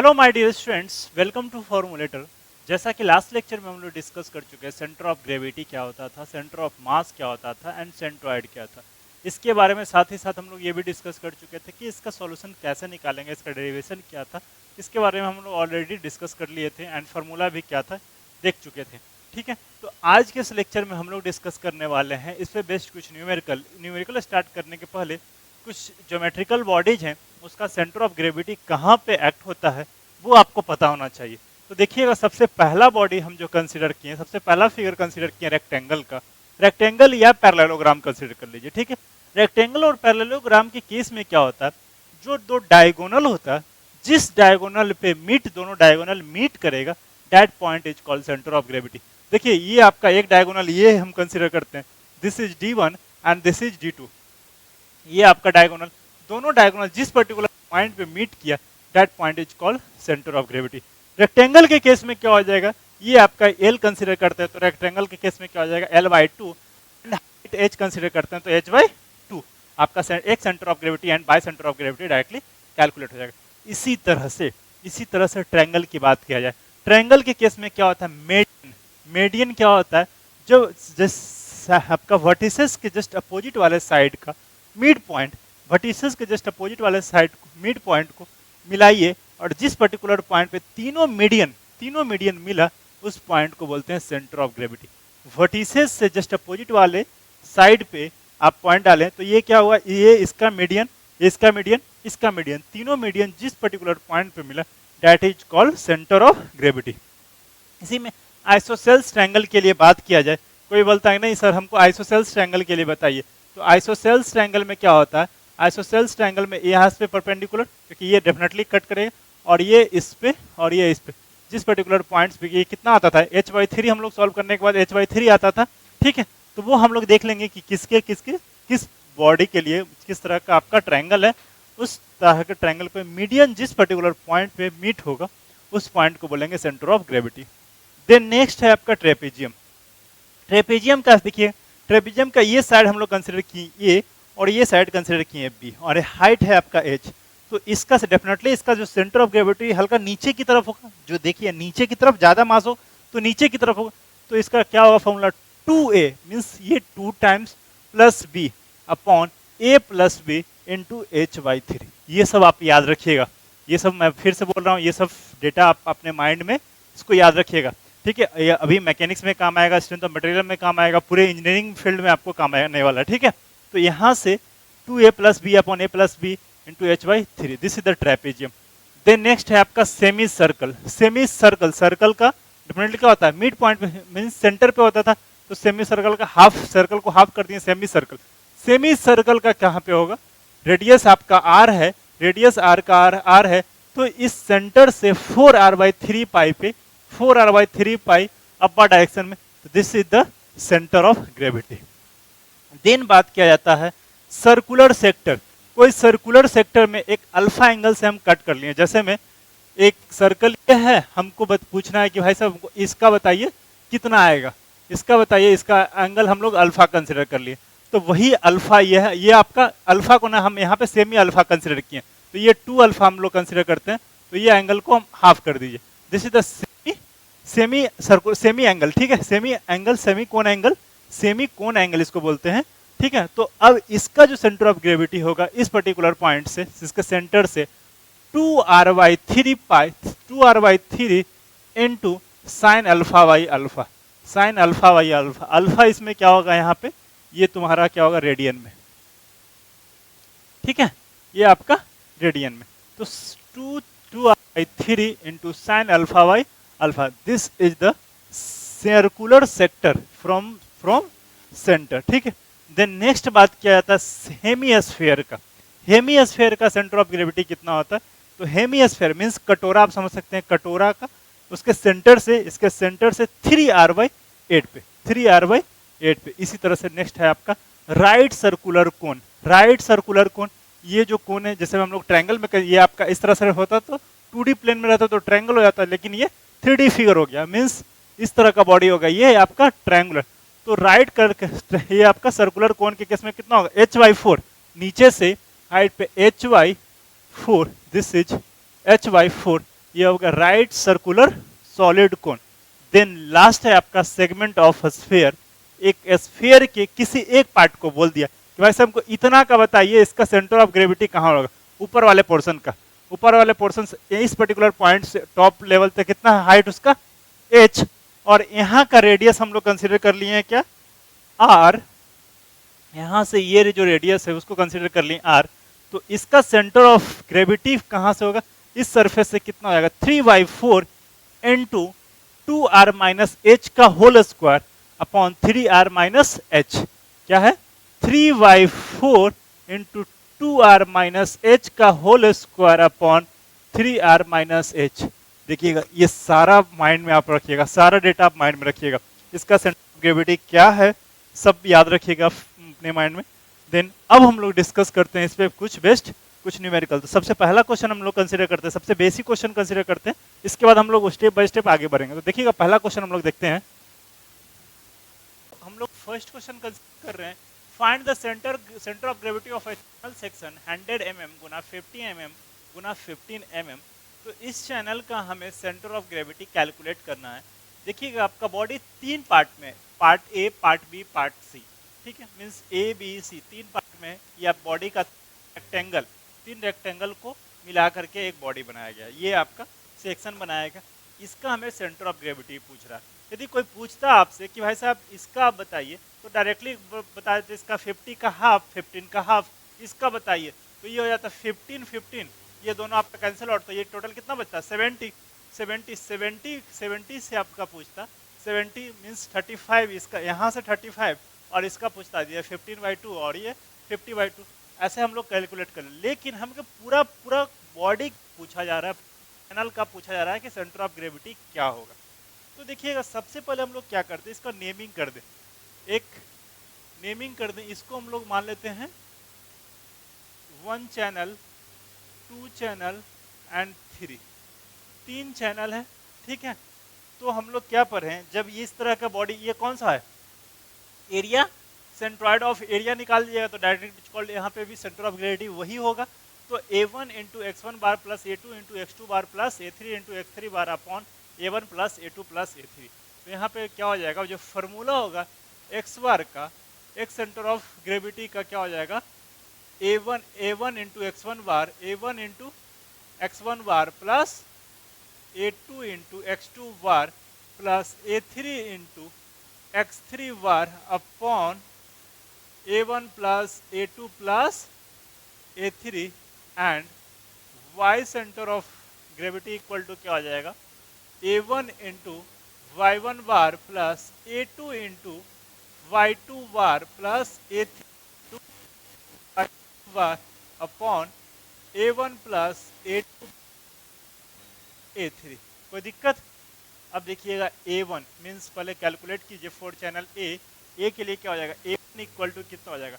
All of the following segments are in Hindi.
Hello my dear students, welcome to formulator. जैसा कि लास्ट लेक्चर में हम लोग डिस्कस कर चुके हैं, सेंटर ऑफ ग्रेविटी क्या होता था, सेंटर ऑफ मास क्या होता था एंड सेंट्रॉइड क्या था। इसके बारे में साथ ही साथ हम लोग ये भी डिस्कस कर चुके थे कि इसका सॉल्यूशन कैसे निकालेंगे, इसका डेरिवेशन क्या था। इसके बारे में हम लोग ऑलरेडी डिस्कस कर लिए थे एंड फार्मूला भी क्या था देख चुके थे। ठीक है, तो आज के इस लेक्चर में हम लोग डिस्कस करने वाले हैं इस पे बेस्ड कुछ न्यूमेरिकल स्टार्ट करने के पहले कुछ ज्योमेट्रिकल बॉडीज हैं, उसका सेंटर ऑफ ग्रेविटी कहाँ पे एक्ट होता है वो आपको पता होना चाहिए। तो देखिएगा, सबसे पहला बॉडी हम जो कंसीडर किए, सबसे पहला फिगर कंसीडर किए रेक्टेंगल का। रेक्टेंगल या पैरेललोग्राम कंसीडर कर लीजिए। ठीक है, रेक्टेंगल और पैरेललोग्राम के केस में क्या होता है, जो दो डायगोनल होता है, जिस डायगोनल पे दोनों डायगोनल मीट करेगा, that point is called centre of gravity. देखिए, ये आपका एक डायगोनल ये हम कंसीडर करते हैं, this is D1 and this is D2। ये आपका डायगोनल, दोनों डायगोनल जिस पर्टिकुलर पॉइंट पे मीट किया, that point is called centre of gravity. Rectangle के केस में क्या हो जाएगा, ये आपका L कंसीडर करते हैं, तो रेक्टेंगल के केस में क्या हो जाएगा, L/2 and height H consider करते हैं तो H/2। आपका एक centre of gravity and bye centre of gravity directly calculate हो जाएगा। इसी तरह से ट्रायंगल की बात किया जाए, ट्रायंगल के केस में क्या होता है, मेडियन। मेडियन क्या होता है, जो आपका वर्टिसेस के जस्ट अपोजिट वाले साइड का मिड पॉइंट, वर्टिसेस के जस्ट अपोजिट वाले साइड मिड पॉइंट को मिलाइए और जिस पर्टिकुलर पॉइंट पे तीनों मीडियन मिला, उस पॉइंट को बोलते हैं सेंटर ऑफ ग्रेविटी। वर्टिसेस से जस्ट अपोजिट वाले साइड पे आप पॉइंट डालें तो ये क्या हुआ, ये इसका मीडियन, इसका मीडियन, इसका मीडियन, तीनों मीडियन जिस पर्टिकुलर पॉइंट पे मिला, that is called centre of gravity. इसी में आइसोसेल्स ट्रायंगल के लिए बात किया जाए, कोई बोलता है नहीं सर हमको आइसोसेल्स ट्रायंगल के लिए बताइए, तो आइसोसेल्स ट्रायंगल में क्या होता है, आइसोसेल्स ट्रायंगल में यहाँ पे परपेंडिकुलर, क्योंकि ये डेफिनेटली कट करेगा, और ये इस पे और ये इस पे, जिस पर्टिकुलर पॉइंट्स पे ये कितना आता था H/3, हम लोग सॉल्व करने के बाद H/3 आता था। ठीक है, तो वो हम लोग देख लेंगे कि किस बॉडी के लिए किस तरह का आपका ट्रायंगल है। उस तरह के ट्रायंगल पे मीडियन जिस पर्टिकुलर पॉइंट पे मीट होगा, उस पॉइंट को बोलेंगे centre of gravity. Then next है आपका ट्रेपेजियम। ट्रेपेजियम का देखिए, ट्रेपेजियम का ये साइड हम लोग कंसिडर किए A और ये साइड कंसिडर किए B, और हाइट है आपका H। तो इसका डेफिनेटली इसका जो सेंटर ऑफ ग्रेविटी हल्का नीचे की तरफ होगा, जो देखिए नीचे की तरफ ज्यादा मास हो तो नीचे की तरफ होगा, तो इसका क्या होगा फॉर्मूला, 2A मीन्स ये 2 times plus B upon A plus B into H/3। ये सब आप याद रखिएगा, ये सब मैं फिर से बोल रहा हूँ, ये सब डेटा आप अपने माइंड में इसको याद रखिएगा। ठीक है, ये अभी मैकेनिक्स में काम आएगा, स्ट्रेंथ ऑफ मटेरियल में काम आएगा, पूरे इंजीनियरिंग फील्ड में आपको काम आने वाला है। ठीक है, तो यहाँ से 2A plus b upon A plus b into H/3, this is the trapezium. Then next है आपका semi circle. Semi circle, circle का डेफिनेटली क्या होता है, मिड पॉइंट मीन्स सेंटर पे होता था, तो सेमी सर्कल का हाफ, सर्कल को हाफ कर दिए सेमी सर्कल। सेमी सर्कल का कहाँ पे होगा, रेडियस आपका R है, रेडियस R का R है, तो इस सेंटर से 4R/3 पाई पे, 4R/3 पाई अपर डायरेक्शन में, तो this is the centre of gravity. Then बात किया जाता है सर्कुलर सेक्टर। कोई सर्कुलर सेक्टर में एक अल्फा एंगल से हम कट कर लिए, जैसे में एक सर्कल ये है, हमको पूछना है कि भाई साहब इसका बताइए कितना आएगा, इसका बताइए, इसका एंगल हम लोग अल्फा कंसिडर कर लिए, तो वही अल्फा ये है, ये आपका अल्फा को ना हम यहाँ पे सेमी अल्फा कंसिडर किए, तो ये 2 अल्फा हम लोग कंसिडर करते हैं, तो ये एंगल को हम हाफ कर दीजिए, this is the semi angle. ठीक है, सेमी एंगल, सेमी कोन एंगल, सेमी कोन एंगल इसको बोलते हैं। ठीक है, तो अब इसका जो सेंटर ऑफ ग्रेविटी होगा इस पर्टिकुलर पॉइंट से, इसके सेंटर से 2R/3 pi, 2R/3 into sine alpha by alpha, sine alpha by alpha. Alpha इसमें क्या होगा, यहाँ पे ये तुम्हारा क्या होगा, रेडियन में। ठीक है, ये आपका रेडियन में, तो 2R/3 into sine alpha by alpha, this is the circular sector from centre. ठीक है, देन नेक्स्ट बात किया जाता है हेमिस्फीयर का। हेमिस्फीयर का सेंटर ऑफ ग्रेविटी कितना होता है, तो हेमिस्फीयर मींस कटोरा, आप समझ सकते हैं कटोरा का, उसके सेंटर से, इसके सेंटर से 3R/8 पे, 3R/8 पे। इसी तरह से नेक्स्ट है आपका right circular cone. Right circular cone, ये जो कोन है, जैसे हम लोग ट्रायंगल में, ये आपका इस तरह से होता तो 2D प्लेन में रहता तो ट्रायंगल हो जाता, लेकिन ये 3D फिगर हो गया, मीन्स इस तरह का बॉडी होगा, ये है आपका ट्रायंगुलर। तो राइट करके ये आपका सर्कुलर कोन के केस में कितना होगा, H/4, नीचे से हाइट पे H/4, दिस इज H/4 ये होगा right circular solid cone. Then last है आपका सेगमेंट ऑफ स्फीयर। एक स्फीयर के किसी एक पार्ट को बोल दिया कि भाई साहब हमको इतना का बताइए, इसका सेंटर ऑफ ग्रेविटी कहाँ होगा, ऊपर वाले पोर्शन का। ऊपर वाले पोर्शन से इस पर्टिकुलर पॉइंट से टॉप लेवल तक कितना हाइट उसका h, और यहाँ का रेडियस हम लोग कंसीडर कर लिए हैं क्या r। यहाँ से ये जो रेडियस है उसको कंसीडर कर लिए r। तो इसका सेंटर ऑफ ग्रेविटी कहाँ से होगा, इस सरफेस से कितना हो जाएगा 3/4 इंटू 2r माइनस एच का whole square upon 3r minus h. क्या है 3/4 इंटू 2r माइनस एच का whole square upon 3r minus h. देखिएगा ये सारा माइंड में आप रखिएगा, सारा डेटा आप माइंड में रखिएगा। इसका सेंटर ऑफ ग्रेविटी क्या है सब याद रखिएगा अपने माइंड में। देन अब हम लोग डिस्कस करते हैं इस पे कुछ बेस्ट कुछ न्यूमेरिकल। तो सबसे पहला क्वेश्चन हम लोग कंसीडर करते हैं, सबसे बेसिक क्वेश्चन कंसीडर करते हैं, इसके बाद हम लोग स्टेप बाय स्टेप आगे बढ़ेंगे। तो देखिएगा पहला क्वेश्चन हम लोग देखते हैं। हम लोग फर्स्ट क्वेश्चन कंसीडर कर रहे हैं, find the centre of gravity of A channel section 100 mm Guna 50 mm Guna 15 mm। तो इस चैनल का हमें सेंटर ऑफ ग्रेविटी कैलकुलेट करना है। देखिएगा आपका बॉडी तीन पार्ट में, part A, part B, part C, ठीक है, मीन्स ए बी सी तीन पार्ट में या बॉडी का रेक्टेंगल, तीन रेक्टेंगल को मिला करके एक बॉडी बनाया गया, ये आपका सेक्शन बनाया गया। इसका हमें सेंटर ऑफ ग्रेविटी पूछ रहा है। यदि कोई पूछता आपसे कि भाई साहब इसका आप बताइए, तो डायरेक्टली बता देते इसका 50 का हाफ, 15 का हाफ, इसका बताइए, तो ये हो जाता 15 15, ये दोनों आपका कैंसिल आउट, तो ये टोटल कितना बचता 70 70 70 70 से आपका पूछता 70 मीन्स 35, इसका यहाँ से 35 और इसका पूछता दिया 15/2 और ये 50/2। ऐसे हम लोग कैलकुलेट कर लें, लेकिन हमको पूरा पूरा बॉडी पूछा जा रहा है, पैनल का पूछा जा रहा है कि सेंटर ऑफ ग्रेविटी क्या होगा। तो देखिएगा सबसे पहले हम लोग क्या करते हैं, इसका नेमिंग कर दें, एक नेमिंग कर दें। इसको हम लोग मान लेते हैं 1 चैनल, 2 चैनल एंड 3, 3 चैनल है, ठीक है। तो हम लोग क्या पर हैं, जब ये इस तरह का बॉडी, ये कौन सा है एरिया, सेंट्रॉइड ऑफ एरिया निकाल दीजिएगा तो डायरेक्ट यहाँ पे भी सेंटर ऑफ ग्रेविटी वही होगा। तो a1 into x1 bar plus a2 into x2 bar plus a3 into x3 bar upon a1 plus a2 plus a3। तो यहाँ पे क्या हो जाएगा, जो फॉर्मूला होगा x बार का, x सेंटर ऑफ ग्रेविटी का क्या हो जाएगा a1 into x1 bar, a1 into x1 bar plus a2 into x2 bar plus a3 into x3 bar upon a1 plus a2 plus a3 and y centre of gravity equal to क्या हो जाएगा a1 into y1 bar plus a2 into y2 bar plus a3 into y2 bar upon a1 plus a2 a3। कोई दिक्कत? अब देखिएगा a1 मीन्स पहले कैलकुलेट कीजिए 4 चैनल ए के लिए क्या हो जाएगा, a1 इक्वल टू कितना हो जाएगा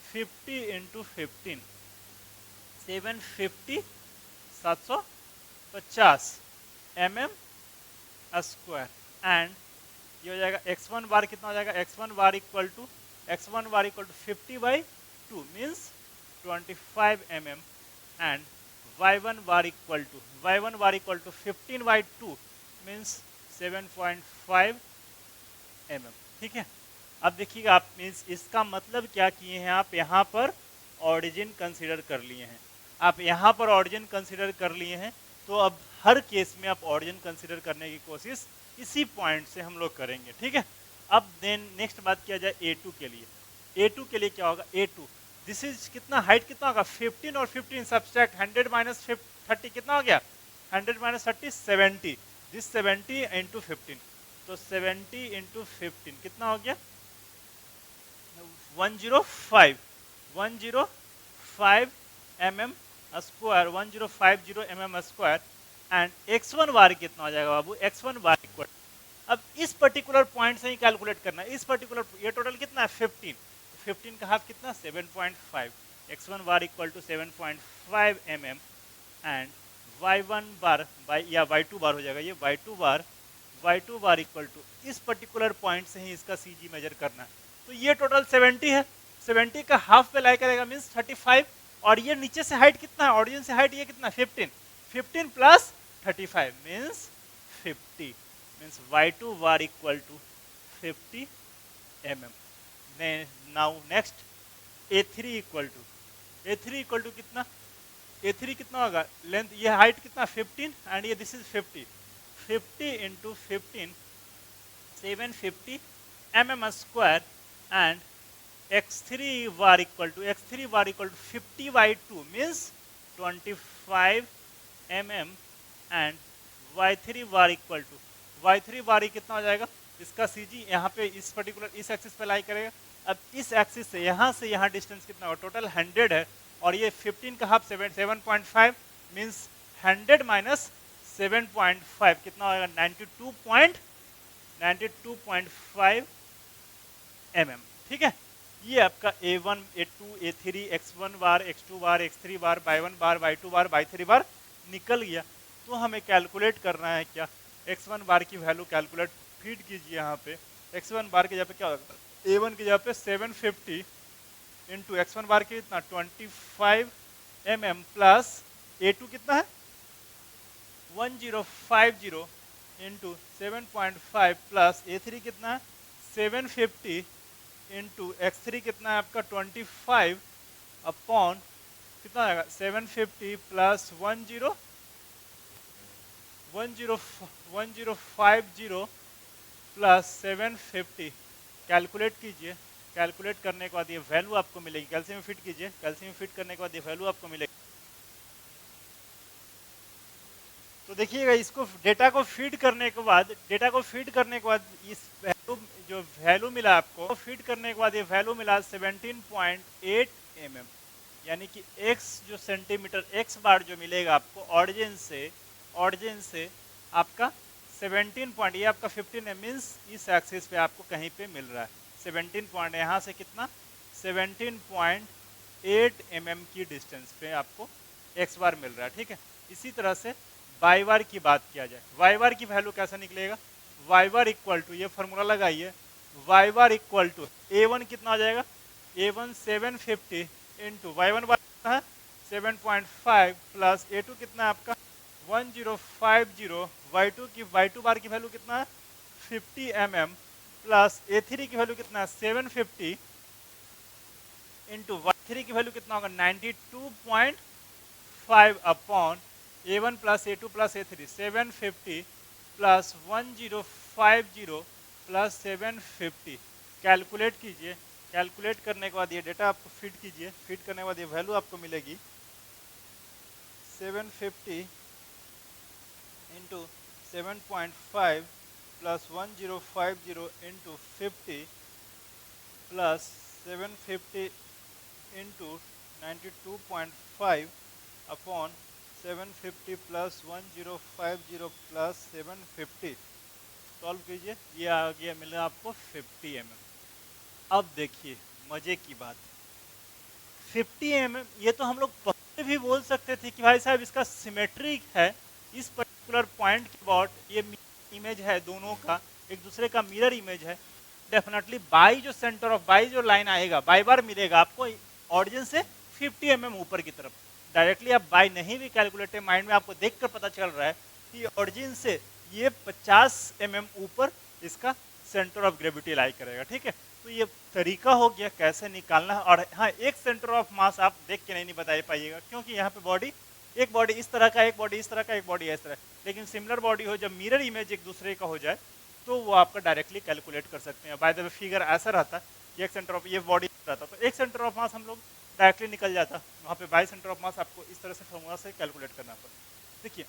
50 इंटू 15, 750 750 mm स्क्वायर एंड ये हो जाएगा x1 बार कितना हो जाएगा, x1 bar equal to 50/2 means 25 mm and y1 bar equal to 15/2 means 7.5 mm, ठीक है। अब देखिएगा आप मीन्स इसका मतलब क्या किए हैं, आप यहाँ पर ऑरिजिन कंसीडर कर लिए हैं, आप यहाँ पर ऑरिजिन कंसीडर कर लिए हैं। तो अब हर केस में आप ऑरिजिन कंसीडर करने की कोशिश इसी पॉइंट से हम लोग करेंगे, ठीक है। अब देन नेक्स्ट बात किया जाए a2 के लिए। a2 के लिए क्या होगा, a2 दिस इज कितना, हाइट कितना होगा 15 और 15 सब्सट्रैक्ट 100 माइनस 30 कितना हो गया 100 माइनस 30 70, दिस 70 इंटू 15, तो 70 इंटू 15 कितना हो गया 105 mm square, 1050 mm square and x1 बार कितना हो जाएगा बाबू, x1 बार इक्वल। अब इस पर्टिकुलर पॉइंट से ही कैलकुलेट करना है, इस पर्टिकुलर ये टोटल कितना है 15, 15 का हाफ कितना 7.5, x1 bar equal to 7.5 mm and y1 bar या y2 बार हो जाएगा, ये y2 बार इक्वल टू इस पर्टिकुलर पॉइंट से ही इसका CG मेजर करना है। तो ये टोटल 70 है, 70 का हाफ पे लाई करेगा मीन्स 35, और ये नीचे से हाइट कितना है, ऑरिजिन से हाइट ये कितना 15 plus 35 means 50 means y2 var equal to 50 mm. Now next a3 equal to कितना, a3 कितना होगा, लेंथ ये हाइट कितना 15 एंड ये this is 50 into 15 750 mm square and x3 var equal to 50 by 2 means 25 mm and y3 var equal to कितना हो जाएगा, इसका सीजी यहाँ पे इस पर्टिकुलर इस एक्सिस पे लाई करेगा। अब इस एक्सिस से यहाँ डिस्टेंस कितना होगा, टोटल 100 है और ये 15 का हाफ 7.5 मीन्स 100 माइनस 7.5 कितना होगा 92.5 mm। ठीक है, ये आपका a1 a2 a3 x1 बार x2 बार x3 बार y1 बार y2 बार y3 बार निकल गया। तो हमें कैलकुलेट करना है क्या, x1 बार की वैल्यू कैलकुलेट फीड कीजिए यहाँ पे। x1 बार की जगह पे क्या होगा, a1 की जगह पे 750 इंटू x1 बार की कितना 25 mm प्लस a2 कितना है 1050 इंटू 7.5 प्लस a3 कितना है 750 इंटू x3 कितना है आपका 25 अपॉन कितना आएगा 750 प्लस 1050 प्लस 750 कैलकुलेट कीजिए। कैलकुलेट करने के बाद ये वैल्यू आपको मिलेगी, कैल्शियम फिट कीजिए, कैल्शियम फिट करने के बाद ये वैल्यू आपको मिलेगी। तो देखिएगा इसको डेटा को फीड करने के बाद इस वैल्यू जो वैल्यू मिला आपको फीड करने के बाद ये वैल्यू मिला 17.8 mm, यानी कि x जो सेंटीमीटर x बार जो मिलेगा आपको ऑरिजिन से आपका 17 पॉइंट, ये आपका 15 है मीन्स इस एक्सिस पे आपको कहीं पे मिल रहा है 17 पॉइंट, यहाँ से कितना 17.8 mm की डिस्टेंस पे आपको x बार मिल रहा है। ठीक है, इसी तरह से y बार की बात किया जाए, y बार की वैल्यू कैसा निकलेगा, y बार इक्वल टू ये फॉर्मूला लगाइए, y bar equal to a1 कितना आ जाएगा a1 750 इंटू y1 बार कितना है 7.5 प्लस a2 कितना है आपका 1050 y2 बार की वैल्यू कितना है 50 mm प्लस a3 की वैल्यू कितना है 750 इंटू y3 की वैल्यू कितना होगा 92.5 upon a1 plus a2 plus a3 750 plus 1050 plus 750 calculate कीजिए। कैलकुलेट करने के बाद ये डेटा आपको फीड कीजिए, फीड करने के बाद ये वैल्यू आपको मिलेगी 750 into 7.5 plus 1050 into 50 plus 750 into 92.5 upon 750 plus 1050 plus 750 solve कीजिए, ये आ गया मिला आपको 50 mm। अब देखिए मजे की बात, 50 mm ये तो हम लोग पहले भी बोल सकते थे कि भाई साहब इसका सिमेट्रिक है, इस पर्टिकुलर पॉइंट के अबाउट ये इमेज है, दोनों का एक दूसरे का मिरर इमेज है। डेफिनेटली बाई जो सेंटर ऑफ बाई जो लाइन आएगा बाई बार मिलेगा आपको ऑरिजिन से 50 mm ऊपर की तरफ। डायरेक्टली आप बाई नहीं भी कैलकुलेट, माइंड में आपको देखकर पता चल रहा है कि ऑरिजिन से ये 50 mm ऊपर इसका सेंटर ऑफ ग्रेविटी लाई करेगा। ठीक है, तो ये तरीका हो गया कैसे निकालना है। और हाँ, एक सेंटर ऑफ मास आप देख के नहीं बता पाइएगा क्योंकि यहाँ पे एक बॉडी इस तरह का, एक बॉडी इस तरह का, एक बॉडी इस तरह, लेकिन सिमिलर बॉडी हो, जब मिरर इमेज एक दूसरे का हो जाए तो वो आपका डायरेक्टली कैलकुलेट कर सकते हैं। बाय द वे फिगर ऐसा रहता है, एक सेंटर ऑफ ये बॉडी रहता तो एक सेंटर ऑफ मास हम लोग डायरेक्टली निकल जाता, वहाँ पे बाई सेंटर ऑफ मास आपको इस तरह से फॉर्मूला से कैलकुलेट करना पड़ता। देखिए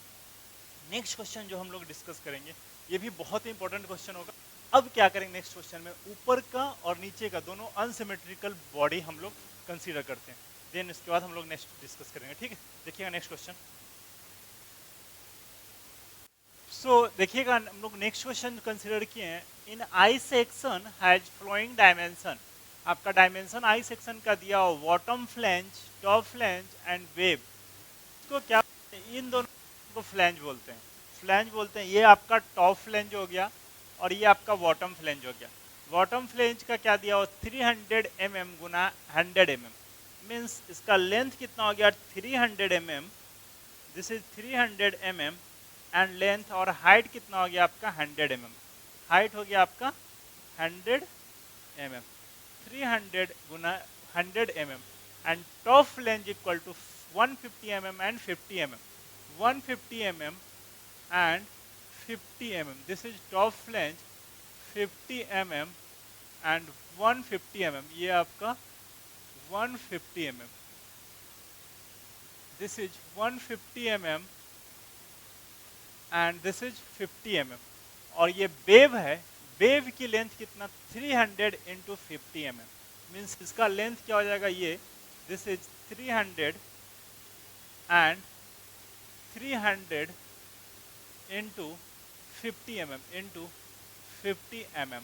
नेक्स्ट क्वेश्चन जो हम लोग डिस्कस करेंगे ये भी बहुत ही इंपॉर्टेंट क्वेश्चन होगा। अब क्या करेंगे नेक्स्ट क्वेश्चन में, ऊपर का और नीचे का दोनों अनसिमेट्रिकल बॉडी हम लोग कंसीडर करते हैं, देन इसके बाद हम लोग नेक्स्ट डिस्कस करेंगे। ठीक है, देखिएगा नेक्स्ट क्वेश्चन। सो देखिएगा हम लोग नेक्स्ट क्वेश्चन कंसीडर किए हैं, in I section has following dimension. आपका डायमेंशन आई सेक्शन का दिया हो, bottom flange, top flange and web. इसको क्या, इन दोनों को फ्लैंज बोलते हैं, फ्लैंज बोलते हैं। ये आपका टॉप फ्लैंज हो गया और ये आपका बॉटम फ्लैंज हो गया। बॉटम फ्लैंज का क्या दिया हो 300 mm गुना 100 mm, मीन्स इसका लेंथ कितना हो गया 300 mm, this is 300 mm and length और हाइट कितना हो गया आपका 100 mm। हाइट हो गया आपका 100 mm, 300 गुना 100 mm and top flange equal to 150 mm and 50 mm, 150 mm and 50 mm, this is top flange 50 mm and 150 mm, ये आपका 150 mm, this is 150 mm and this is 50 mm। और ये बेव है, बेव की लेंथ कितना 300 इंटू 50 mm, मीन्स इसका लेंथ क्या हो जाएगा ये, this is 300 and 300 into 50 mm into 50 mm,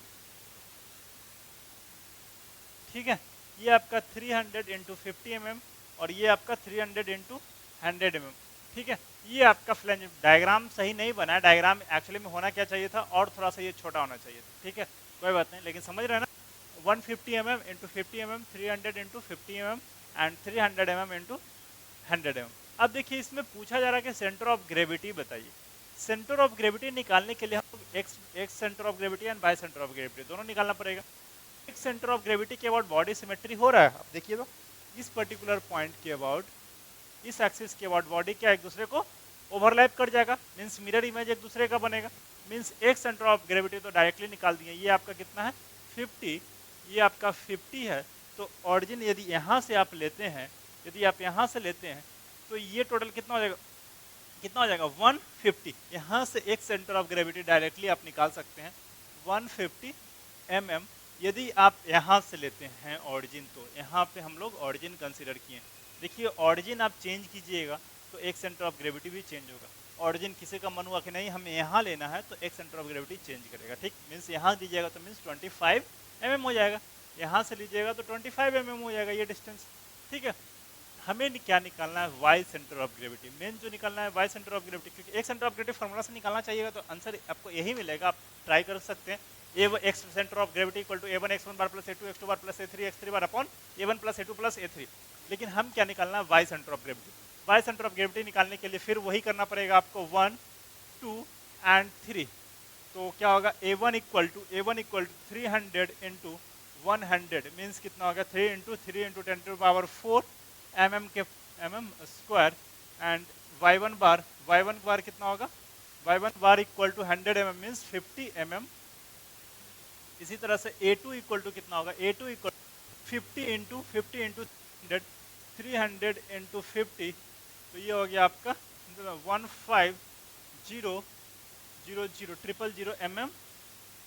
ठीक है। ये आपका 300 इंटू 50 mm और ये आपका 300 इंटू 100 mm, ठीक है। ये आपका फ्लेंज डायग्राम सही नहीं बना है, डायग्राम एक्चुअली में होना क्या चाहिए था और थोड़ा सा ये छोटा होना चाहिए था, ठीक है, कोई बात नहीं, लेकिन समझ रहे हैं ना। 150 mm into 50 mm, 300 into 50 mm and 300 mm into 100 mm। अब देखिए इसमें पूछा जा रहा है कि सेंटर ऑफ ग्रेविटी बताइए। सेंटर ऑफ ग्रेविटी निकालने के लिए हम X centre of gravity and Y centre of gravity दोनों निकालना पड़ेगा। एक्स सेंटर ऑफ ग्रेविटी के अबाउट बॉडी सिमेट्री हो रहा है, अब देखिए तो इस पर्टिकुलर पॉइंट के अबाउट, इस एक्सिस के अबाउट बॉडी क्या एक दूसरे को ओवरलैप कर जाएगा, मीन्स मिरर इमेज एक दूसरे का बनेगा, मीन्स एक सेंटर ऑफ ग्रेविटी तो डायरेक्टली निकाल दिए। ये आपका कितना है 50, ये आपका 50 है, तो ऑरिजिन यदि यहाँ से आप लेते हैं, यदि आप यहाँ से लेते हैं तो ये टोटल कितना हो जाएगा, कितना हो जाएगा 150। यहाँ से एक सेंटर ऑफ ग्रेविटी डायरेक्टली आप निकाल सकते हैं 150 mm। यदि आप यहाँ से लेते हैं ऑरिजिन, तो यहाँ पे हम लोग ऑरिजिन कंसीडर किए। देखिए ऑरिजिन आप चेंज कीजिएगा तो एक सेंटर ऑफ ग्रेविटी भी चेंज होगा। ऑरिजिन किसी का मन हुआ कि नहीं हमें यहाँ लेना है तो एक सेंटर ऑफ ग्रेविटी चेंज करेगा, ठीक, मीन्स यहाँ दीजिएगा तो मीन्स 25 mm हो जाएगा, यहाँ से लीजिएगा तो 25 mm हो जाएगा ये डिस्टेंस, ठीक है। हमें क्या निकालना है Y centre of gravity, main जो निकालना है वाई सेंटर ऑफ ग्रेविटी, क्योंकि एक सेंटर ऑफ ग्रेविटी फॉर्मूला से निकालना चाहिएगा तो आंसर आपको यही मिलेगा। आप ट्राई कर सकते हैं, X centre of gravity equal to a1 x1 bar plus a2 x2 bar plus a3 x3 bar upon a1 plus a2 plus a3। लेकिन हम क्या निकालना है Y centre of gravity. Y centre of gravity निकालने के लिए फिर वही करना पड़ेगा आपको 1 2 एंड 3, तो क्या होगा a1 equal to 300 into 100, means कितना होगा 3 into 3 into 10 to power 4 mm के mm square and y1 bar कितना होगा, y1 bar equal to 100 mm means 50 mm। इसी तरह से a2 इक्वल टू कितना होगा, a2 इक्वल 50 इंटू 100 300 इंटू 50, तो ये हो गया आपका 15000 mm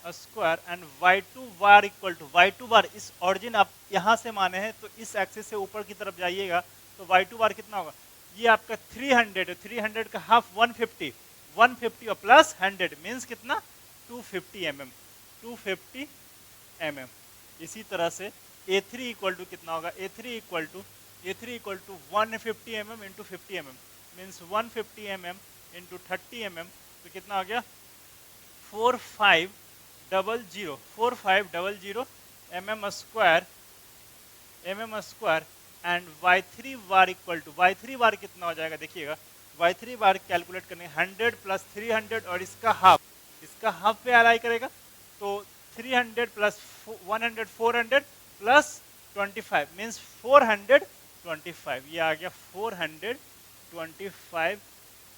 square and y2 bar equal to y2 bar, इस ऑरिजिन आप यहाँ से माने हैं तो इस एक्सिस से ऊपर की तरफ जाइएगा तो y2 बार कितना होगा, ये आपका 300 है, 300 का हाफ 150 और प्लस 100 मीन्स कितना 250 mm, 250 mm। इसी तरह से a3 इक्वल टू कितना होगा, a3 equal to 150 mm into 50 mm means 150 mm into 30 mm, तो कितना हो गया 4500 mm square and y3 bar equal to y3 bar कितना हो जाएगा, देखिएगा y3 बार कैलकुलेट करने 100 प्लस 300 और इसका हाफ पे अलाई करेगा तो 300 प्लस 100 400 प्लस 25 मीन्स 425, ये आ गया 425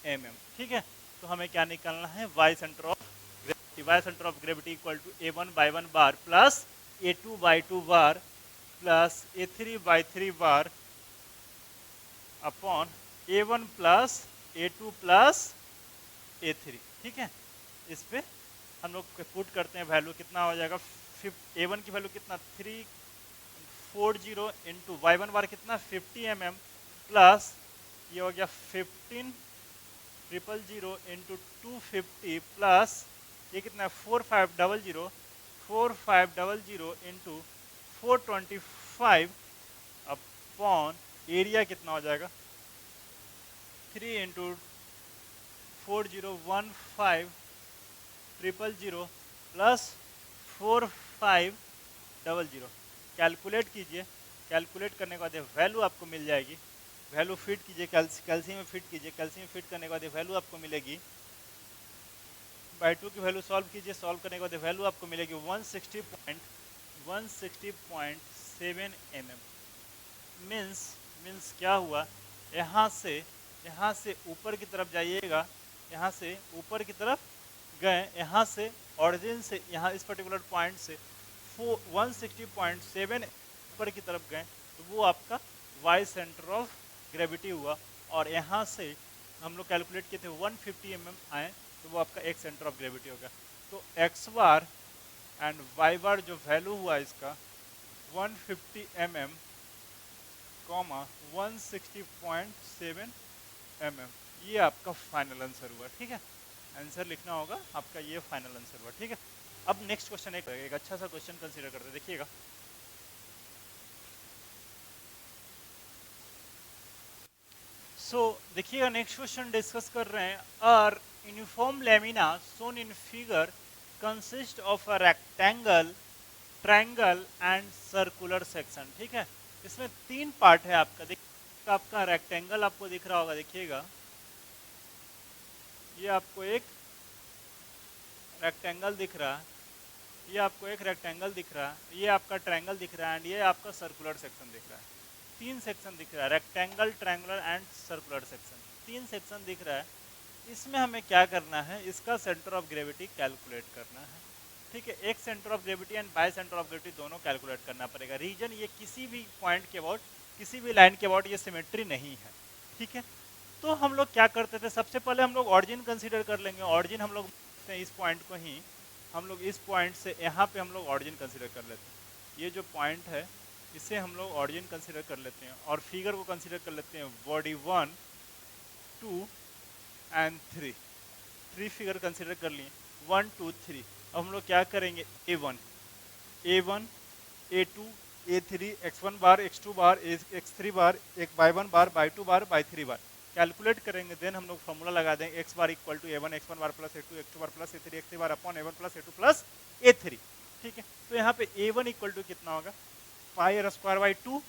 mm, ठीक है। तो हमें क्या निकालना है Y centre of gravity. Y centre of gravity equal to a1 by 1 bar plus a2 by 2 bar plus a3 by 3 bar upon a1 plus a2 plus a3, ठीक है। इस पे हम लोग पुट करते हैं वैल्यू, कितना हो जाएगा a1 की वैल्यू कितना 340 इंटू y1 बार कितना 50 mm प्लस ये हो गया 15000 इंटू 250 प्लस ये कितना है 4500 इंटू 425 अपॉन एरिया कितना हो जाएगा 3 इंटू 4015 प्लस 4500। कैलकुलेट कीजिए, कैलकुलेट करने के बाद वैल्यू आपको मिल जाएगी, वैल्यू फिट कीजिए कैल्शियम में फिट कीजिए, कैल्शियम में फिट करने के बाद वैल्यू आपको मिलेगी बाई टू की वैल्यू सॉल्व कीजिए, सॉल्व करने के बाद वैल्यू आपको मिलेगी 160.7 mm। मीन्स क्या हुआ, यहाँ से ऊपर की तरफ जाइएगा, यहाँ से ऊपर की तरफ गए, यहाँ से ऑरिजिन से यहाँ इस पर्टिकुलर पॉइंट से 160.7 ऊपर की तरफ गए तो वो आपका वाई सेंटर ऑफ ग्रेविटी हुआ। और यहाँ से हम लोग कैलकुलेट किए थे 150 mm आए तो वो आपका एक सेंटर ऑफ ग्रेविटी हो गया। तो एक्स बार एंड वाई बार जो वैल्यू हुआ इसका 150 mm, 160.7 mm, ये आपका फाइनल आंसर हुआ। ठीक है, आंसर लिखना होगा आपका, ये फाइनल आंसर हुआ। ठीक है, अब नेक्स्ट क्वेश्चन एक अच्छा सा क्वेश्चन कंसीडर करते हैं, देखिएगा। देखिएगा नेक्स्ट क्वेश्चन डिस्कस कर रहे हैं, uh uniform lamina shown in figure consist of a rectangle, triangle and circular section. ठीक है, इसमें 3 पार्ट है आपका। देखिए आपका रेक्टेंगल आपको दिख रहा होगा, देखिएगा ये आपको एक रेक्टेंगल दिख रहा है, ये आपको एक रेक्टेंगल दिख रहा है, ये आपका ट्रायंगल दिख रहा है एंड ये आपका सर्कुलर सेक्शन दिख रहा है। 3 सेक्शन दिख रहा है, rectangle, triangular and circular section, 3 section दिख रहा है। इसमें हमें क्या करना है, इसका सेंटर ऑफ ग्रेविटी कैलकुलेट करना है। ठीक है, एक centre of gravity and bye centre of gravity दोनों कैलकुलेट करना पड़ेगा। रीजन ये किसी भी पॉइंट के अबाउट, किसी भी लाइन के अबाउट ये सिमेट्री नहीं है। ठीक है, तो हम लोग क्या करते थे, सबसे पहले हम लोग ऑरिजिन कंसीडर कर लेंगे। ऑरिजिन हम लोग इस पॉइंट को ही, हम लोग इस पॉइंट से यहाँ पे हम लोग ऑरिजिन कंसीडर कर लेते हैं। ये जो पॉइंट है इसे हम लोग ऑरिजिन कंसीडर कर लेते हैं और फिगर को कंसीडर कर लेते हैं बॉडी 1, 2 एंड 3। 3 फिगर कंसीडर कर लिए, 1, 2, 3। अब हम लोग क्या करेंगे, A1, A2, A3, x1 बार, x2 बार, x3 बार, एक y1 बार, y2 बार, y3 बार कैलकुलेट करेंगे। देन हम लोग फॉर्मूला लगा देंगे, x bar equal to A1, x1 bar plus A2, x2 bar plus A3, x3 bar upon A1 plus A2 plus A3। ठीक है, तो यहाँ पे A1 इक्वल टू कितना होगा, pi r square by 2,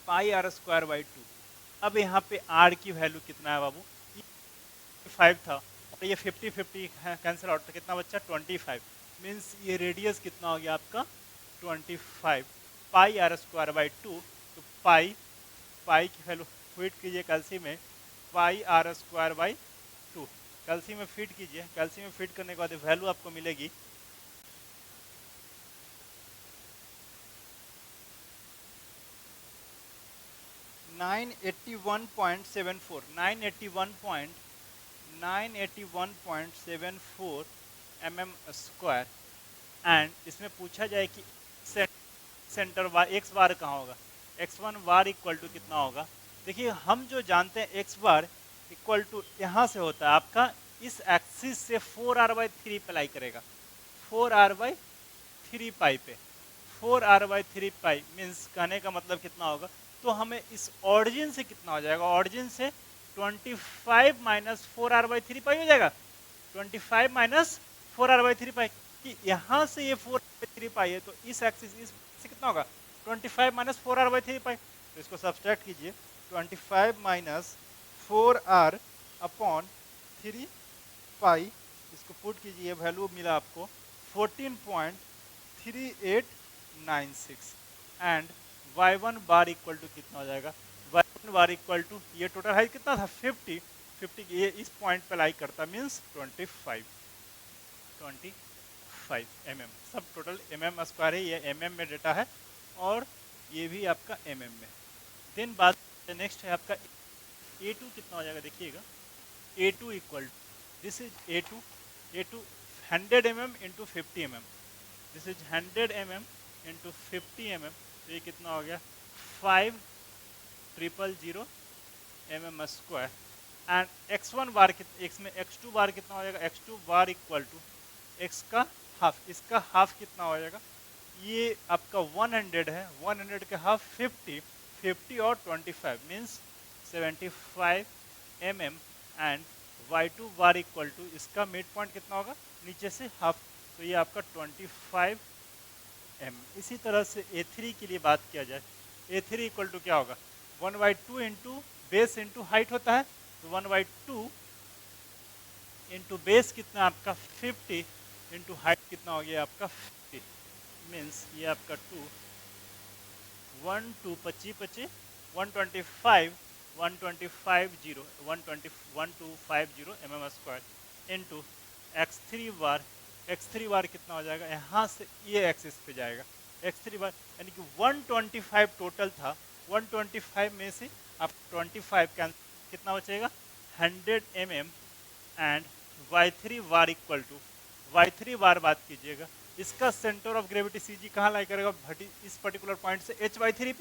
pi r square by 2। अब यहाँ पे r की वैल्यू कितना है बाबू, 5 था और ये 50-50 कैंसिल आउट, तो कितना बच्चा 25। मीन्स ये रेडियस कितना हो गया आपका 25, पाई आर स्क्वायर बाई 2। तो पाई की वैल्यू फिट कीजिए कैल्सियम में, पाई आर स्क्वायर बाई 2 कैल्सियम में फिट कीजिए। कैल्सियम में फिट करने के बाद वैल्यू आपको मिलेगी 981.74, 981.74 mm स्क्वायर। एंड इसमें पूछा जाए कि सेंटर बार एक्स बार कहाँ होगा, x1 बार इक्वल टू कितना होगा। देखिए हम जो जानते हैं x बार इक्वल टू यहाँ से होता है आपका, इस एक्सिस से 4r/3 अप्लाई करेगा, 4r/3 पाई पे, 4r/3 पाई मीन्स कहने का मतलब कितना होगा, तो हमें इस ऑरिजिन से कितना हो जाएगा, ऑरिजिन से 25 माइनस 4r/3 पाई हो जाएगा, 25 माइनस 4r/3 पाई, कि यहाँ से ये 4r/3 पाई है तो इस एक्सिस से कितना होगा 25 माइनस 4r/3 पाई। तो इसको सब्सट्रैक्ट कीजिए, 25 माइनस 4r अपॉन 3 पाई, इसको पुट कीजिए, वैल्यू मिला आपको 14.3896 and y1 bar equal to कितना हो जाएगा, y1 बार इक्वल टू, ये टोटल हाइट कितना था 50, ये इस पॉइंट पे लाई करता मीन्स 25 mm, सब टोटल mm स्क्वायर है, ये mm में डेटा है और ये भी आपका mm में। देन बात नेक्स्ट है आपका A2 कितना हो जाएगा, देखिएगा A2 equal, this is A2 100 mm into 50 mm, this is 100 mm into 50 mm, तो ये कितना हो गया 5000 mm स्क्वायर। एंड x1 बार इसमें x2 बार कितना हो जाएगा, x2 bar equal to x का हाफ, इसका हाफ कितना हो जाएगा, ये आपका 100 है, 100 के हाफ 50 और 25 means 75 mm and y2 bar equal to, इसका मिड पॉइंट कितना होगा नीचे से हाफ, तो ये आपका 25 m। इसी तरह से A3 के लिए बात किया जाए, A3 इक्वल टू क्या होगा 1/2 इंटू बेस इंटू हाइट होता है, तो 1/2 इंटू बेस कितना आपका 50 इंटू हाइट कितना हो गया आपका 50 मीन्स ये आपका 2 1 2 25 25 125 125 1250 mm² इंटू x3 बार कितना हो जाएगा, यहाँ से ये एक्सिस पे जाएगा x3 बार, यानी कि 125 टोटल था, 125 में से आप 25 कितना बचेगा 100 mm and y3 bar equal to y3 bar बात कीजिएगा, इसका सेंटर ऑफ ग्रेविटी CG कहाँ लाई करेगा, इस पर्टिकुलर पॉइंट से hy3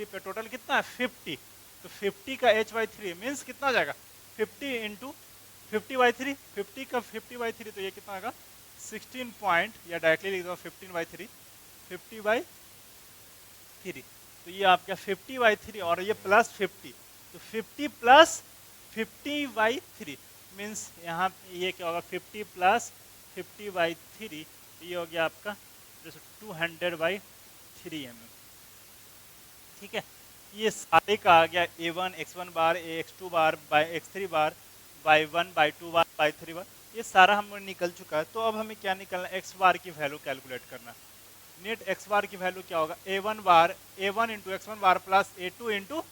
पे टोटल कितना है 50, तो 50 का hy3 मीन्स कितना हो जाएगा 50 इंटू 50/3, 50 का 50/3 तो ये कितना होगा 16 पॉइंट, या डायरेक्टली लिख दो 15/3, 50/3, तो ये आपका 50/3 और ये प्लस 50, तो 50 प्लस 50/3 मीन्स यहाँ ये क्या होगा 50 प्लस 50/3, ये हो गया आपका 200/3 mm। ठीक है, ये सारे का आ गया a1 x1 बार x2 बार बाय x3 बार बाय 1 बाय 2 बार बाय 3 बार, ये सारा हम निकल चुका है। तो अब हमें क्या निकलना है, x बार की वैल्यू कैलकुलेट करना। नेट x बार की वैल्यू क्या होगा, a1 into x1 bar plus a2 into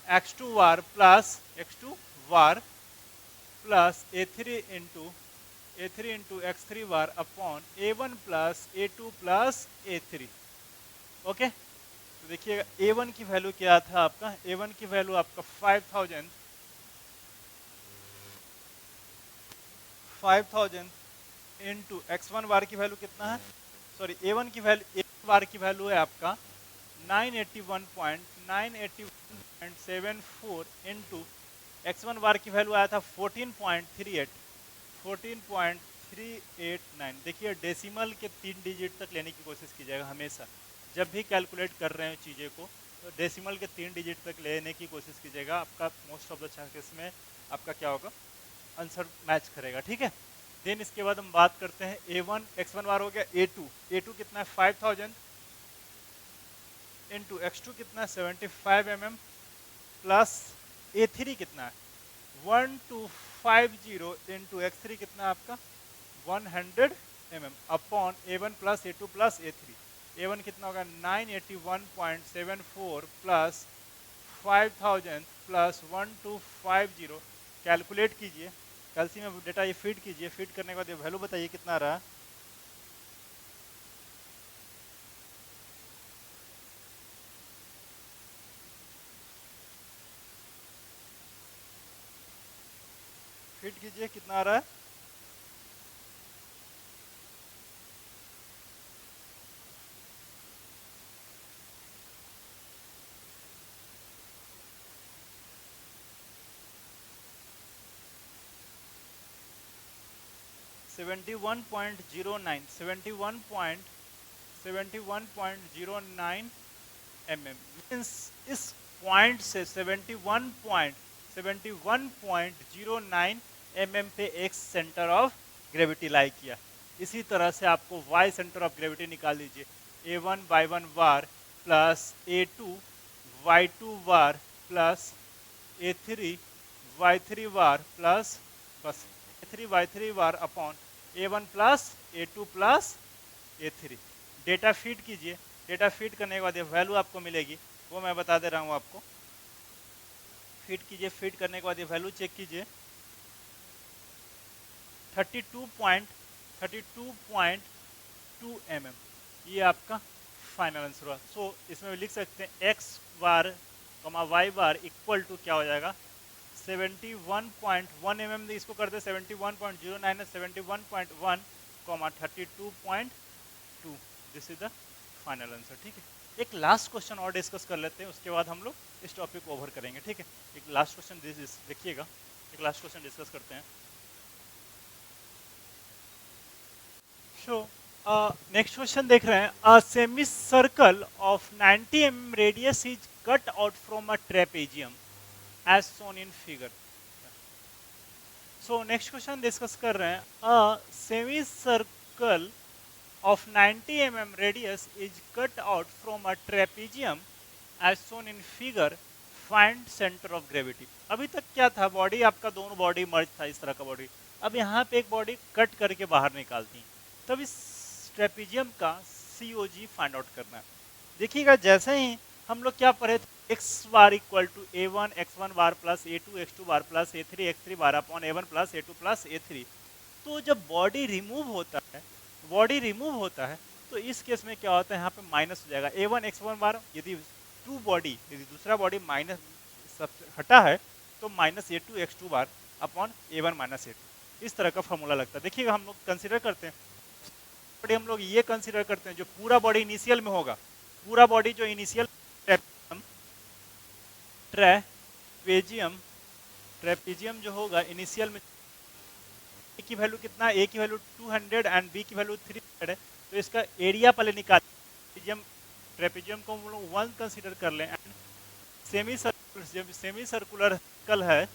x2 bar plus x2 bar plus a3 into x3 bar upon a1 plus a2 plus a3। Okay, तो देखिएगा a1 की वैल्यू क्या था आपका, a1 की वैल्यू आपका 5000 इंटू x1 बार की वैल्यू कितना है, सॉरी a1 की वैल्यू, a1 बार की वैल्यू है आपका 981.74 इंटू x1 बार की वैल्यू आया था 14.39। देखिए डेसिमल के 3 डिजिट तक लेने की कोशिश कीजिएगा हमेशा, जब भी कैलकुलेट कर रहे हैं चीज़ें को तो डेसिमल के 3 डिजिट तक लेने की कोशिश कीजिएगा, आपका मोस्ट ऑफ द चांसेस में आपका क्या होगा आंसर मैच करेगा। ठीक है, देन इसके बाद हम बात करते हैं a1 x1 बार हो गया a2 कितना है 5000 इंटू x2 कितना है 75 mm प्लस a3 कितना है 1250 इंटू x3 कितना है आपका 100 mm upon a1 plus a2 plus a3, a1 कितना होगा 981.74 प्लस 5000 प्लस 1250, कैलकुलेट कीजिए, कैल्सी में डेटा ये फीड कीजिए, फीड करने के बाद ये वैल्यू बताइए कितना आ रहा है। फीड कीजिए कितना आ रहा है, seventy one point zero nine 71.09 mm means इस पॉइंट से 71.09 mm पे एक सेंटर ऑफ ग्रेविटी लाई किया। इसी तरह से आपको y सेंटर ऑफ ग्रेविटी निकाल लीजिए, a1 y1 bar plus a2 y2 bar plus a3 y3 बार प्लस बस a3 y3 बार upon a1 plus a2 plus a3। Data feed कीजिए, डेटा फीड करने के बाद ये वैल्यू आपको मिलेगी, वो मैं बता दे रहा हूँ आपको। फीड कीजिए, फीड करने के बाद ये वैल्यू चेक कीजिए 32.2 mm, ये आपका फाइनल आंसर हुआ। सो इसमें लिख सकते हैं x बार कमा y बार इक्वल टू क्या हो जाएगा 71.1 mm, इसको कर दे 71.09 71.1 32.2, this is the final answer. ठीक है, एक लास्ट क्वेश्चन और डिस्कस कर लेते हैं, उसके बाद हम लोग इस टॉपिक को ओवर करेंगे। ठीक है, एक लास्ट क्वेश्चन देखिएगा, एक लास्ट क्वेश्चन डिस्कस करते हैं। सो नेक्स्ट क्वेश्चन देख रहे हैं, a semi circle of 90 mm radius is cut out from a trapezium as shown in figure. So next question discuss कर रहे हैं, a semi circle of 90 mm radius is cut out from a trapezium as shown in figure, find center of gravity। अभी तक क्या था, बॉडी आपका दोनों बॉडी मर्ज था, इस तरह का बॉडी, अब यहाँ पे एक बॉडी कट करके बाहर निकालती हैं, तब इस ट्रेपीजियम का COG फाइंड आउट करना है। देखिएगा जैसे ही हम लोग क्या पढ़े थे, X bar equal to A1 x1 bar plus A2 x2 bar plus A3 x3 bar upon A1 plus A2 plus A3। तो जब बॉडी रिमूव होता है तो इस केस में क्या होता है, यहाँ पे माइनस हो जाएगा A1 x1 बार, यदि यदि दूसरा बॉडी माइनस हटा है तो माइनस A2 x2 बार अपॉन A1 माइनस A2। इस तरह का फॉर्मूला लगता है। देखिएगा हम लोग कंसिडर करते हैं, बॉडी हम लोग ये कंसिडर करते हैं जो पूरा बॉडी इनिशियल में होगा, पूरा बॉडी जो इनिशियल ट्रेपीजियम जो होगा इनिशियल में, ए की वैल्यू कितना है, ए की वैल्यू 200 एंड बी की वैल्यू 300 है, तो इसका एरिया पहले निकाल, ट्रेपीजियम को हम लोग 1 कंसिडर कर लें एंड सेमी सर्कुलर सर्कल है,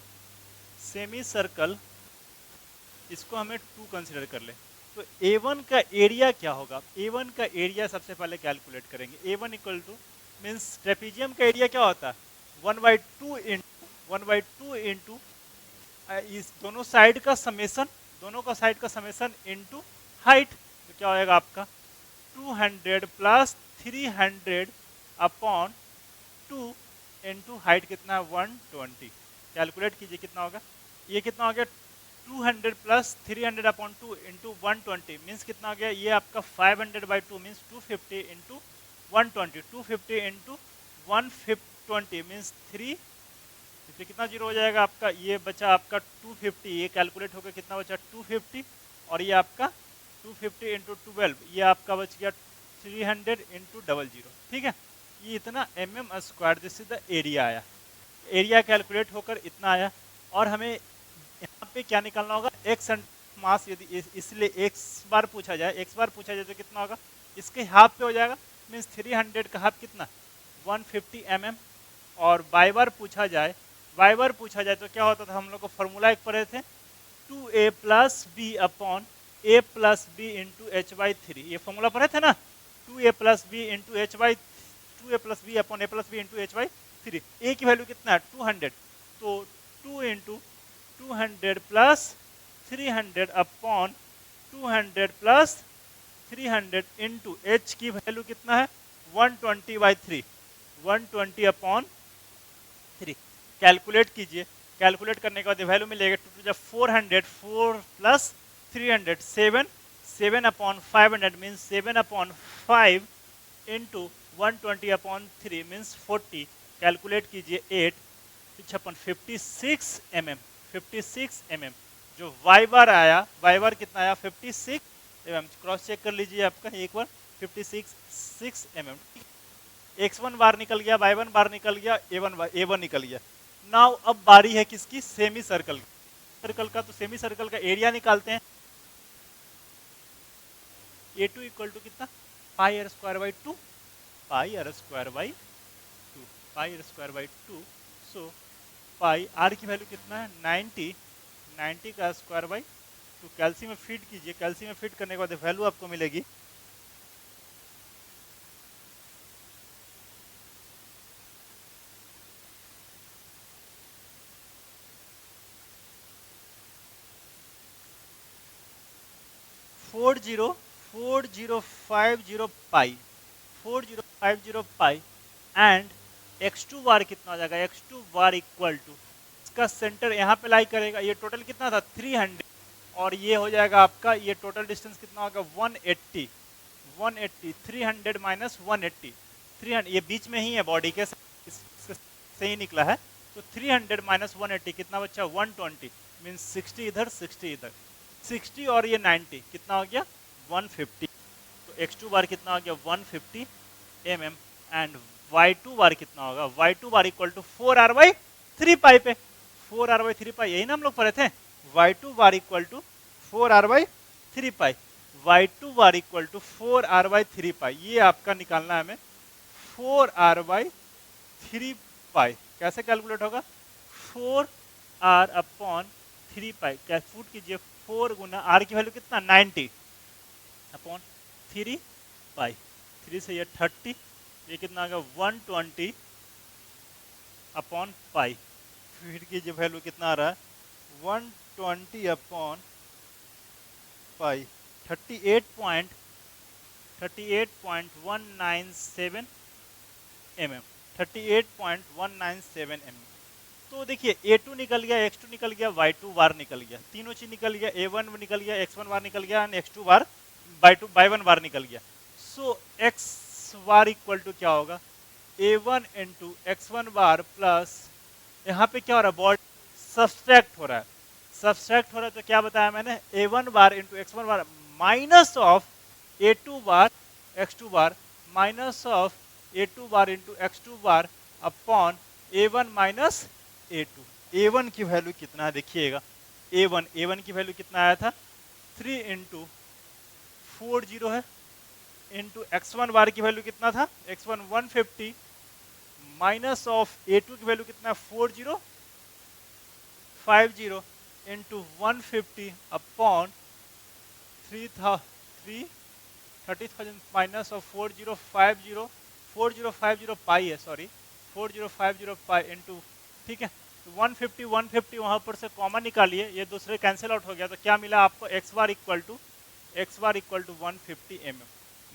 सेमी सर्कल इसको हमें 2 कंसिडर कर लें। तो A1 का एरिया क्या होगा, A1 का एरिया सबसे पहले कैलकुलेट करेंगे। A1 equal two means trapezium का एरिया क्या होता है 1/2 इंटू इस दोनों साइड का समेसन इंटू हाइट, तो क्या होएगा आपका 200 प्लस 300 अपॉन 2 इंटू हाइट कितना है 120। कैलकुलेट कीजिए कितना होगा, ये कितना हो गया 200 प्लस 300 अपॉन 2 इंटू 120 मीन्स कितना हो गया, ये आपका 500/2 मीन्स 250 इंटू 120, 250 इंटू 120 मीन्स 3, इसमें कितना जीरो हो जाएगा आपका, ये बचा आपका 250, ये कैलकुलेट होकर कितना बचा 250, और ये आपका 250 इंटू 12, ये आपका बच गया 300 इंटू 00। ठीक है, ये इतना mm², this is the area आया, एरिया कैलकुलेट होकर इतना आया। और हमें यहाँ पे क्या निकालना होगा, एक्स एंड मास, यदि इसलिए एक्स बार पूछा जाए तो कितना होगा, इसके हाफ पे हो जाएगा, मीन्स 300 का हाफ कितना 150 mm। और बाई बार पूछा जाए तो क्या होता था, हम लोग को फॉर्मूला एक पढ़े थे 2a plus b upon a plus b into h/3, ये फॉर्मूला पढ़े थे ना, 2a plus b into h/2a plus b upon a plus b into h/3। a की वैल्यू कितना है 200, तो 2 into 200 plus 300 upon 200 plus 300 into h की वैल्यू कितना है 120/3, 120 अपॉन 3। कैलकुलेट कीजिए, कैलकुलेट करने के बाद वैल्यू मिलेगा 2 to 400, 4 plus 300 7 upon 500 means 7 upon 5 into 120 upon 3 means 40। Calculate कीजिए 8 56 mm जो y बार आया, y बार कितना आया 56 mm, क्रॉस चेक कर लीजिए आपका एक बार 56 mm। x1 बार निकल गया, y1 बार निकल गया, a1 निकल गया। नाउ अब बारी है किसकी, सेमी सर्कल का। तो सेमी सर्कल का एरिया निकालते हैं, A2 इक्वल टू कितना πr²/2, πr²/2, so pi are की वैल्यू कितना है 90 का स्क्वायर/2। कैल्शियम में फीड कीजिए, कैल्शियम में फीड करने के बाद वैल्यू आपको मिलेगी 4050 पाई एंड x2 बार कितना हो जाएगा, x2 बार इक्वल टू इसका सेंटर यहाँ पे लाई करेगा, ये टोटल कितना था 300, और ये हो जाएगा आपका, ये टोटल डिस्टेंस कितना होगा 180, 300 माइनस 180, 300 ये बीच में ही है बॉडी के, से ही निकला है, तो 300 माइनस 180 कितना बच्चा 120 मीन्स 60 इधर 60 इधर, 60 और ये 90 कितना हो गया 150। तो x2 बार कितना हो गया 150 mm एंड y2 बार कितना होगा, y2 bar equal to 4r/3 पाई पे, 4r/3 पाई, यही ना हम लोग पढ़े थे, y2 bar equal to 4r/3 pi, y2 bar equal to 4r/3 pi, ये आपका निकालना है हमें 4r/3 पाई। कैसे कैलकुलेट होगा 4r/3 पाई, क्या फुट कीजिए 4 गुना r की वैल्यू कितना 90 अपॉन 3 पाई, 3 से ये 30, ये कितना आ गया 120 अपॉन पाई, फिर कीजिए वैल्यू कितना आ रहा है 120 अपॉन पाई 38.197 mm, 38.197 mm। तो देखिए A2 निकल गया, X2 निकल गया, Y2 बार निकल गया, तीनों चीज निकल गया, A1 निकल गया, X1 बार निकल गया, एंड X2 बार Y1 बार निकल गया। सो X बार इक्वल टू क्या होगा, A1 into X1 bar plus, यहाँ पे क्या हो रहा है, बॉडी सब्सट्रैक्ट हो रहा है, सब्सट्रैक्ट हो रहा है तो क्या बताया मैंने, A1 bar into X1 bar minus of A2 bar X2 bar minus of A2 bar into X2 bar upon A1 minus A2। A1 की वैल्यू कितना देखिएगा, A1 की वैल्यू कितना आया था, 3 इंटू 40 है, इंटू X1 बार की वैल्यू कितना था, X1 150 माइनस ऑफ A2 की वैल्यू कितना है 4050 इंटू 150 अपॉन 30,000 माइनस ऑफ 4050 पाई है, सॉरी 4050 पाई इंटू, ठीक है, तो 150 वहां पर से कॉमन निकालिए, ये दूसरे कैंसिल आउट हो गया, तो क्या मिला आपको, x bar equal to 150 mm।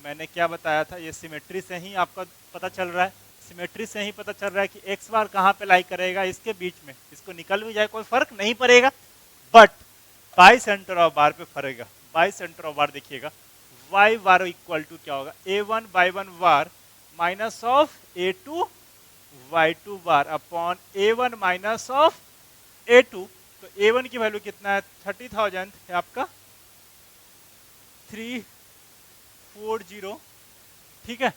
मैंने क्या बताया था, ये सिमेट्री से ही आपका पता चल रहा है, सिमेट्री से ही पता चल रहा है कि x बार कहाँ पे लाई करेगा, इसके बीच में, इसको निकल भी जाए कोई फर्क नहीं पड़ेगा, बट बाई सेंटर ऑफ बार पे फरेगा, बाई सेंटर ऑफ बार देखिएगा, y बार इक्वल टू क्या होगा, A1 by 1 bar minus of A2 y2 bar upon A1 minus of A2। तो A1 की वैल्यू कितना है, 30,000 है आपका 340, ठीक है,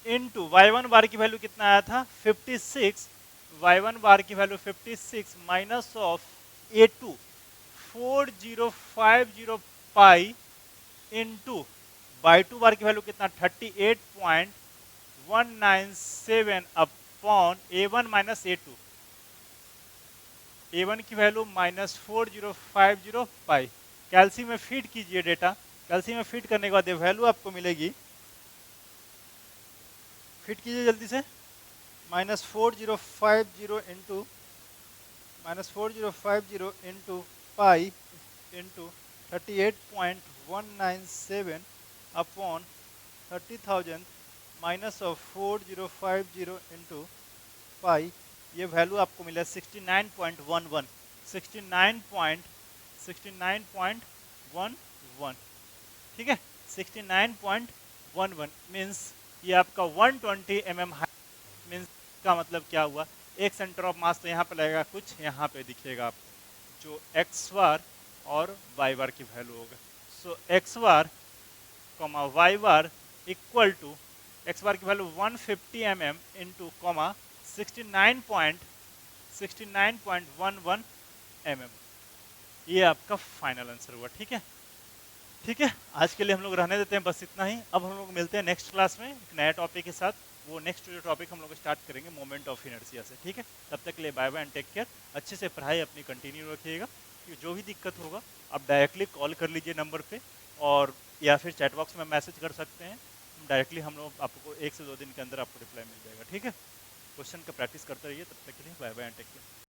इनटू y1 बार की वैल्यू कितना आया था 56, y1 बार की value 56 minus of A2 4050 pi into y2 बार की वैल्यू कितना 38.197 upon A1 minus A2, A1 की वैल्यू माइनस 4050 पाई। कैल्सी में फीड कीजिए डेटा, कैल्सी में फीड करने के बाद ये वैल्यू आपको मिलेगी, फीड कीजिए जल्दी से, minus 4050 into pi into 38.197 upon 30,000 minus of 4050 into pi, ये वैल्यू आपको मिला 69.11, 69.11, ठीक है, 69.11 मीन्स ये आपका 120 mm मीन्स का मतलब क्या हुआ, एक सेंटर ऑफ मास तो यहाँ पे लगेगा, कुछ यहाँ पे दिखेगा आपको, जो x बार और y बार की वैल्यू होगा। So x bar comma y bar equal to, x bar की value 150 mm into comma 69.11 mm, ये आपका फाइनल आंसर हुआ, ठीक है, ठीक है। आज के लिए हम लोग रहने देते हैं, बस इतना ही। अब हम लोग मिलते हैं नेक्स्ट क्लास में एक नया टॉपिक के साथ, वो नेक्स्ट जो टॉपिक हम लोग स्टार्ट करेंगे मोमेंट ऑफ इनर्शिया से, ठीक है। तब तक के लिए bye bye and take care, अच्छे से पढ़ाई अपनी कंटिन्यू रखिएगा, जो भी दिक्कत होगा आप डायरेक्टली कॉल कर लीजिए नंबर पे, और या फिर चैट बॉक्स में मैसेज कर सकते हैं, डायरेक्टली हम लोग आपको 1 से 2 दिन के अंदर आपको रिप्लाई मिल जाएगा, ठीक है। क्वेश्चन का प्रैक्टिस करते रहिए, तब तक के लिए bye bye and take care.